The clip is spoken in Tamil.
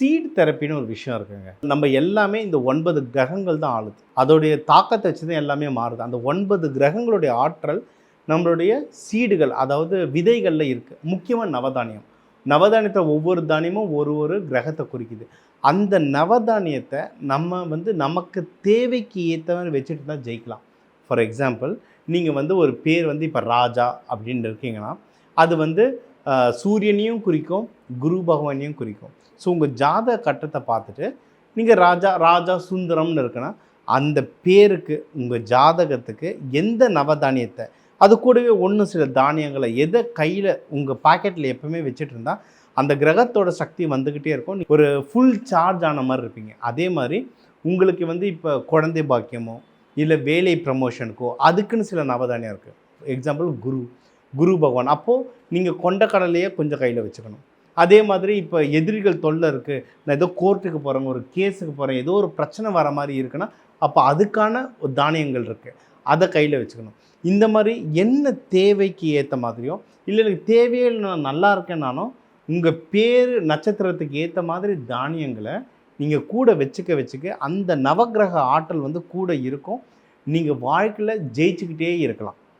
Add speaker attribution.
Speaker 1: சீட் தெரப்பின்னு ஒரு விஷயம் இருக்குங்க. நம்ம எல்லாமே இந்த 9 கிரகங்கள் தான் ஆளுது. அதோடைய தாக்கத்த வச்சு தான் எல்லாமே மாறுது. அந்த 9 கிரகங்களுடைய ஆற்றல் நம்மளுடைய சீடுகள், அதாவது விதைகள்ல இருக்கு. முக்கியமா நவதானியம். நவதானியத்த ஒவ்வொரு தானியமும் ஒரு ஒரு கிரகத்த குறிக்குது. அந்த நவதானியத்த நம்ம நமக்கு தேவைக்கு ஏத்த மாரி வச்சுட்டு தான் ஜெயிக்கலாம். ஃபார் எக்ஸாம்பிள், நீங்க ஒரு பேர் இப்ப ராஜா அப்படின்னு இருக்கீங்கன்னா, அது சூரியனையும் குறிக்கும், குரு பகவானையும் குறிக்கும். ஸோ உங்கள் ஜாதக கட்டத்தை பார்த்துட்டு நீங்கள் ராஜா ராஜா சுந்தரம்னு இருக்குன்னா, அந்த பேருக்கு உங்கள் ஜாதகத்துக்கு எந்த நவதானியத்தை, அது கூடவே ஒன்று சில தானியங்களை எதை கையில் உங்கள் பாக்கெட்டில் எப்பவுமே வச்சுட்டு இருந்தால் அந்த கிரகத்தோட சக்தி வந்துக்கிட்டே இருக்கும். ஒரு ஃபுல் சார்ஜ் ஆன மாதிரி இருப்பீங்க. அதே மாதிரி உங்களுக்கு இப்போ குழந்தை பாக்கியமோ இல்லை வேலை ப்ரமோஷனுக்கோ அதுக்குன்னு சில நவதானியம் இருக்குது. எக்ஸாம்பிள் குரு பகவான். அப்போது நீங்கள் கொண்ட கடலையே கொஞ்சம் கையில் வச்சுக்கணும். அதே மாதிரி இப்போ எதிரிகள் தொல்லை இருக்குது, நான் ஏதோ கோர்ட்டுக்கு போகிறேங்க, ஒரு கேஸுக்கு போகிறேன், ஏதோ ஒரு பிரச்சனை வர மாதிரி இருக்குன்னா, அப்போ அதுக்கான ஒரு தானியங்கள் இருக்குது, அதை கையில் வச்சுக்கணும். இந்த மாதிரி என்ன தேவைக்கு ஏற்ற மாதிரியோ, இல்லை எனக்கு தேவையே இல்லை நான் நல்லா இருக்கேன்னாலும், உங்கள் பேர் நட்சத்திரத்துக்கு ஏற்ற மாதிரி தானியங்களை நீங்கள் கூட வச்சுக்க அந்த நவக்கிரக ஆற்றல் கூட இருக்கும். நீங்கள் வாழ்க்கையில் ஜெயிச்சுக்கிட்டே இருக்கலாம்.